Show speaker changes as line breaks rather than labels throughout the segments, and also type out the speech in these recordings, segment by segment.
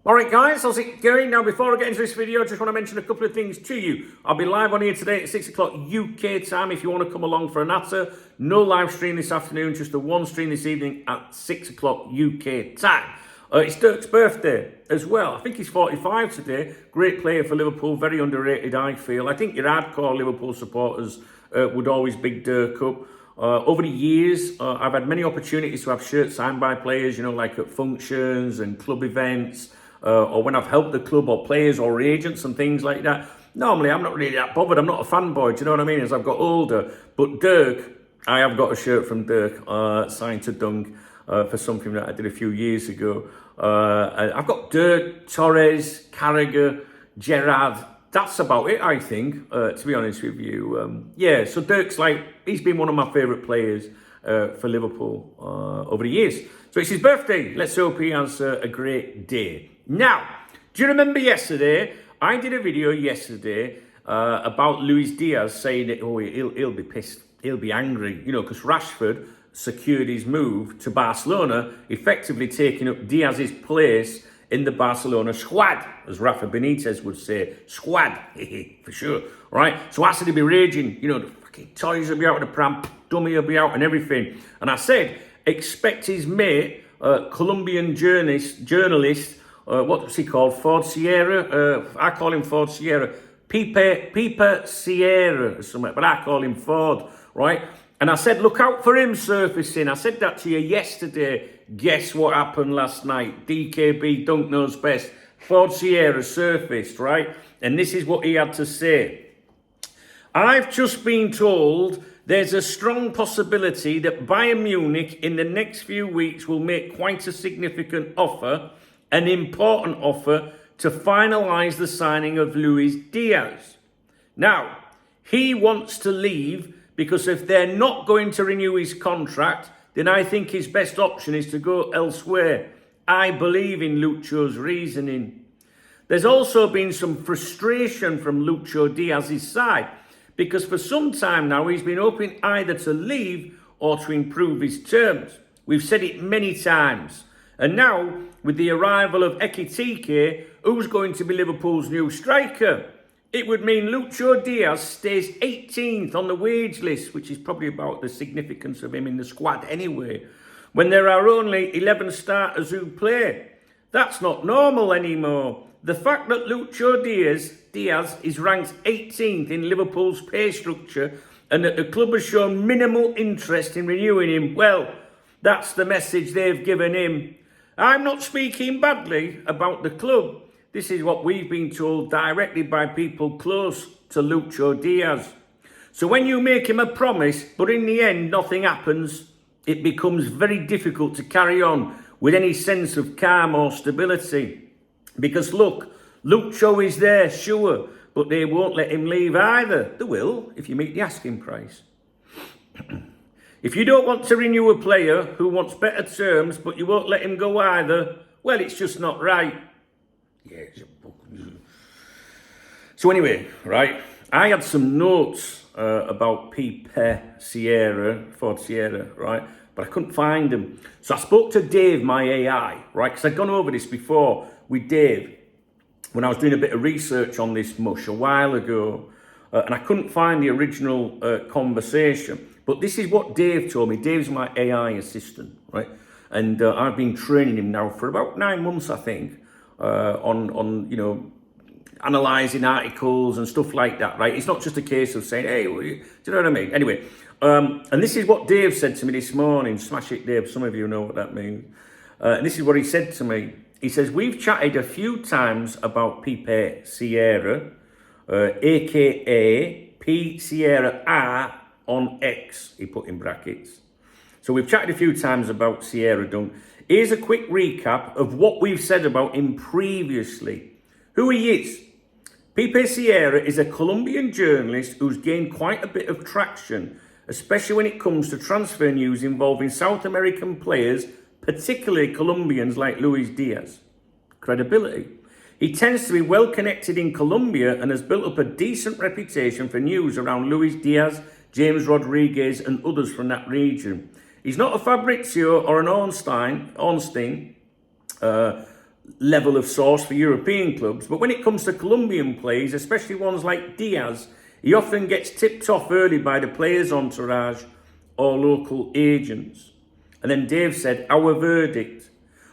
Alright guys, how's it going? Now before I get into this video, I just want to mention a couple of things to you. I'll be live on here today at 6 o'clock UK time if you want to come along for a natter. No live stream this afternoon, just a one stream this evening at 6 o'clock UK time. It's Dirk's birthday as well. I think he's 45 today. Great player for Liverpool, very underrated I feel. I think your hardcore Liverpool supporters would always big Dirk up. Over the years, I've had many opportunities to have shirts signed by players, you know, like at functions and club events. Or when I've helped the club or players or agents and things like that. Normally, I'm not really that bothered. I'm not a fanboy, do you know what I mean? As I've got older. But Dirk, I have got a shirt from Dirk signed to Dunk for something that I did a few years ago. I've got Dirk, Torres, Carragher, Gerrard. That's about it, I think, to be honest with you. Yeah, so Dirk's he's been one of my favourite players for Liverpool over the years. So it's his birthday. Let's hope he has a great day. Now, do you remember yesterday? I did a video yesterday about Díaz saying that, oh, he'll be pissed, he'll be angry, you know, because Rashford secured his move to Barcelona, effectively taking up Díaz's place in the Barcelona squad, as Rafa Benitez would say, squad, for sure, right? So I said he'd be raging, you know, the fucking toys will be out of the pram, dummy will be out and everything. And I said, expect his mate, Colombian journalist, what's he called? Ford Sierra? I call him Ford Sierra. Pipa Sierra or something, but I call him Ford, right? And I said, look out for him surfacing. I said that to you yesterday. Guess what happened last night? DKB, Dunk knows best. Ford Sierra surfaced, right? And this is what he had to say. I've just been told there's a strong possibility that Bayern Munich in the next few weeks will make quite a significant offer, an important offer, to finalise the signing of Luis Díaz. Now, he wants to leave because if they're not going to renew his contract, then I think his best option is to go elsewhere. I believe in Lucho's reasoning. There's also been some frustration from Lucho Díaz's side because for some time now he's been hoping either to leave or to improve his terms. We've said it many times. And now, with the arrival of Ekitike, who's going to be Liverpool's new striker? It would mean Lucho Díaz stays 18th on the wage list, which is probably about the significance of him in the squad anyway, when there are only 11 starters who play. That's not normal anymore. The fact that Lucho Díaz is ranked 18th in Liverpool's pay structure and that the club has shown minimal interest in renewing him, well, that's the message they've given him. I'm not speaking badly about the club. This is what we've been told directly by people close to Lucho Díaz. So when you make him a promise, but in the end nothing happens, it becomes very difficult to carry on with any sense of calm or stability. Because look, Lucho is there, sure, but they won't let him leave either. They will, if you meet the asking price. If you don't want to renew a player who wants better terms, but you won't let him go either, well, it's just not right. Yeah, it's a book. So anyway, right, I had some notes about Pipa Sierra, Ford Sierra, right, but I couldn't find them. So I spoke to Dave, my AI, right, because I'd gone over this before with Dave when I was doing a bit of research on this mush a while ago, and I couldn't find the original conversation. But this is what Dave told me. Dave's my AI assistant, right? And I've been training him now for about 9 months, I think, on you know, analysing articles and stuff like that, right? It's not just a case of saying, hey, do you know what I mean? Anyway, and this is what Dave said to me this morning. Smash it, Dave. Some of you know what that means. And this is what he said to me. He says, we've chatted a few times about Pipa Sierra, a.k.a. P. Sierra R, on X, he put in brackets. So we've chatted a few times about Sierra Dunk. Here's a quick recap of what we've said about him previously. Who he is. Pipa Sierra is a Colombian journalist who's gained quite a bit of traction, especially when it comes to transfer news involving South American players, particularly Colombians like Luis Díaz. Credibility. He tends to be well connected in Colombia and has built up a decent reputation for news around Luis Díaz, James Rodriguez and others from that region. He's not a Fabrizio or an Ornstein, level of source for European clubs. But when it comes to Colombian players, especially ones like Díaz, he often gets tipped off early by the players' entourage or local agents. And then Dave said, our verdict.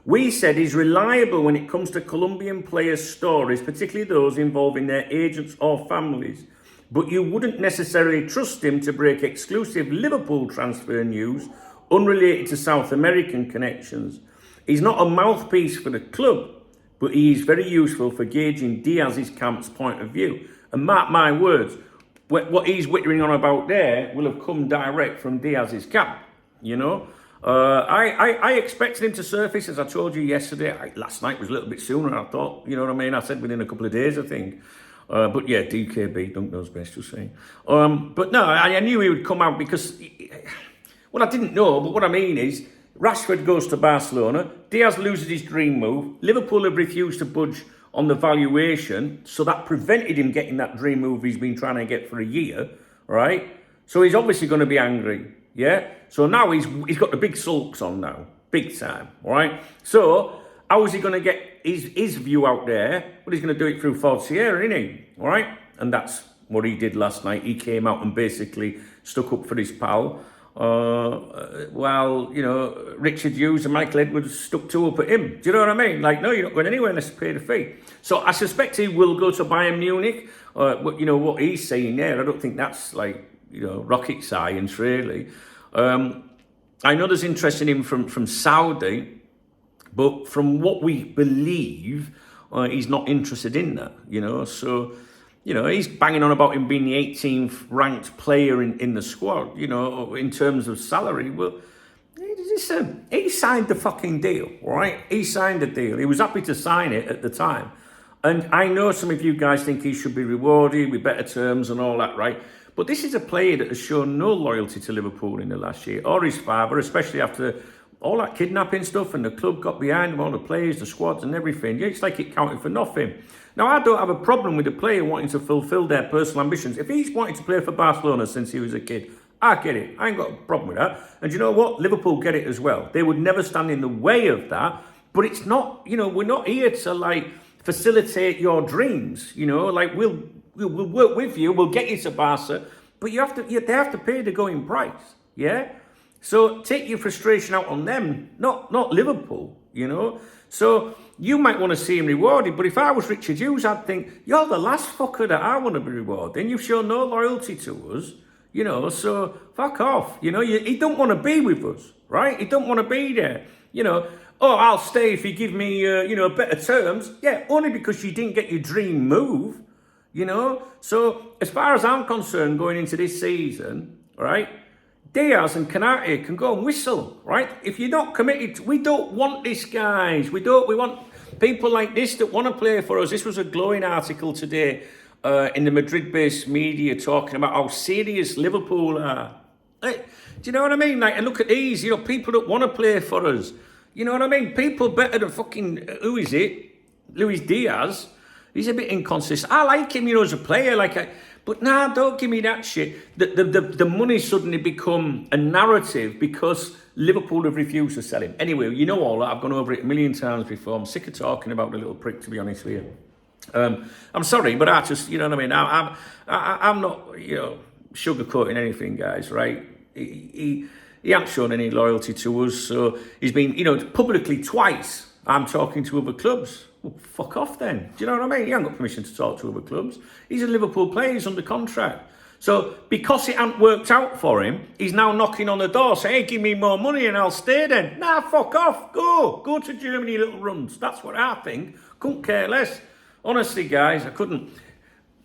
We said he's reliable when it comes to Colombian players' stories, particularly those involving their agents or families. But you wouldn't necessarily trust him to break exclusive Liverpool transfer news unrelated to South American connections. He's not a mouthpiece for the club, but he is very useful for gauging Díaz's camp's point of view. And mark my words, what he's whittering on about there will have come direct from Díaz's camp, you know. I expected him to surface, as I told you yesterday. Last night was a little bit sooner, I thought, you know what I mean? I said within a couple of days, I think. But yeah, DKB, don't knows best, just saying. But no, I knew he would come out because, well, I didn't know, but what I mean is, Rashford goes to Barcelona, Díaz loses his dream move, Liverpool have refused to budge on the valuation, so that prevented him getting that dream move he's been trying to get for a year, right? So he's obviously going to be angry, yeah? So now he's got the big sulks on now, big time, all right? So how is he going to get his view out there? Well, he's going to do it through Ford Sierra, isn't he? All right? And that's what he did last night. He came out and basically stuck up for his pal. While, you know, Richard Hughes and Michael Edwards stuck two up at him. Do you know what I mean? Like, no, you're not going anywhere unless you pay the fee. So I suspect he will go to Bayern Munich. But, you know, what he's saying there, I don't think that's, like, you know, rocket science, really. I know there's interest in him from Saudi, but from what we believe, he's not interested in that, you know. So, you know, he's banging on about him being the 18th ranked player in the squad, you know, in terms of salary. Well, listen, he signed the fucking deal, right? He signed the deal. He was happy to sign it at the time. And I know some of you guys think he should be rewarded with better terms and all that, right? But this is a player that has shown no loyalty to Liverpool in the last year, or his father, especially after all that kidnapping stuff and the club got behind him, all the players, the squads and everything. Yeah, it's like it counted for nothing. Now, I don't have a problem with the player wanting to fulfill their personal ambitions. If he's wanted to play for Barcelona since he was a kid, I get it. I ain't got a problem with that. And you know what? Liverpool get it as well. They would never stand in the way of that. But it's not, you know, we're not here to, like, facilitate your dreams. You know, like, we'll work with you. We'll get you to Barca. But they have to pay the going price. Yeah? So take your frustration out on them, not Liverpool, you know. So you might want to see him rewarded, but if I was Richard Hughes, I'd think, you're the last fucker that I want to be rewarding. You've shown no loyalty to us, you know, so fuck off. You know, he don't want to be with us, right? He don't want to be there, you know. Oh, I'll stay if you give me, you know, better terms. Yeah, only because you didn't get your dream move, you know. So as far as I'm concerned, going into this season, right, Díaz and Canate can go and whistle, right? If you're not committed, we don't want this, guys. We want people like this that want to play for us. This was a glowing article today in the Madrid-based media talking about how serious Liverpool are. Hey, do you know what I mean? Like, and look at these, you know, people that want to play for us. You know what I mean? People better than fucking, who is it? Luis Díaz. He's a bit inconsistent. I like him, you know, as a player, but nah, don't give me that shit. The money suddenly become a narrative because Liverpool have refused to sell him. Anyway, you know all that. I've gone over it a million times before. I'm sick of talking about the little prick, to be honest with you. I'm sorry, but I just, you know what I mean? I'm not, you know, sugarcoating anything, guys, right? He hasn't shown any loyalty to us. So he's been, you know, publicly twice. I'm talking to other clubs. Well, fuck off then. Do you know what I mean? He hasn't got permission to talk to other clubs. He's a Liverpool player. He's under contract. So because it hasn't worked out for him, he's now knocking on the door saying, hey, give me more money and I'll stay then. Nah, fuck off. Go to Germany, little runs. That's what I think. Couldn't care less. Honestly, guys, I couldn't.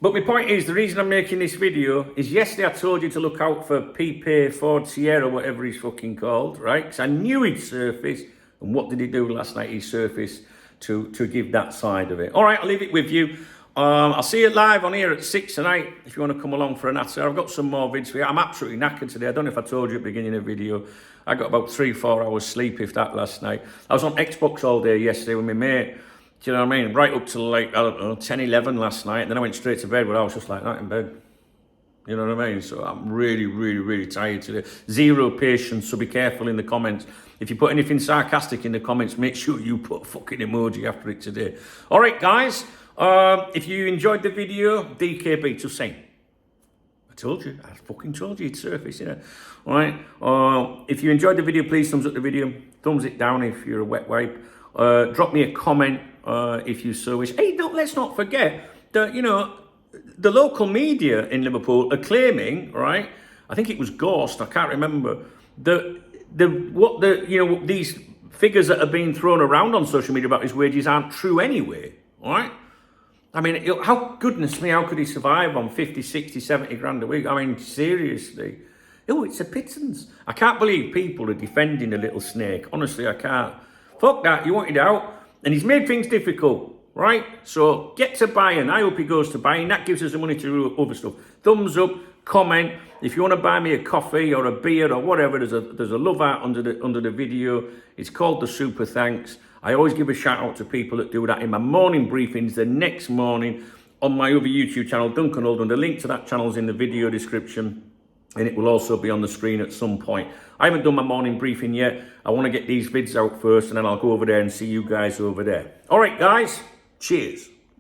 But my point is, the reason I'm making this video is yesterday I told you to look out for Pipe Ford Sierra, whatever he's fucking called, right? Because I knew he'd surface. And what did he do last night? He surfaced to give that side of it. All right, I'll leave it with you. I'll see you live on here at 6 tonight if you want to come along for an natter. I've got some more vids for you. I'm absolutely knackered today. I don't know if I told you at the beginning of the video. I got about 3-4 hours sleep, if that, last night. I was on Xbox all day yesterday with my mate. Do you know what I mean? Right up to, like, I don't know, 10, 11 last night. And then I went straight to bed, but I was just like that in bed. You know what I mean? So I'm really, really, really tired today. Zero patience, so be careful in the comments. If you put anything sarcastic in the comments, make sure you put a fucking emoji after it today. All right, guys. If you enjoyed the video, DKB, just saying. I told you. I fucking told you it'd surface, you know. All right. If you enjoyed the video, please thumbs up the video. Thumbs it down if you're a wet wipe. Drop me a comment if you so wish. Hey, let's not forget that, you know, the local media in Liverpool are claiming, right? I think it was Ghost, I can't remember, these figures that are being thrown around on social media about his wages aren't true anyway, all right? I mean, goodness me, how could he survive on 50, 60, 70 grand a week? I mean, seriously. Oh, it's a pittance. I can't believe people are defending a little snake. Honestly, I can't. Fuck that, you wanted out. And he's made things difficult, right? So get to buying. I hope he goes to buying. That gives us the money to do other stuff. Thumbs up, comment. If you want to buy me a coffee or a beer or whatever, there's a love art under the video. It's called the Super Thanks. I always give a shout out to people that do that in my morning briefings the next morning on my other YouTube channel, Duncan Oldham. The link to that channel is in the video description, and it will also be on the screen at some point. I haven't done my morning briefing yet. I want to get these vids out first, and then I'll go over there and see you guys over there. All right, guys. Cheers.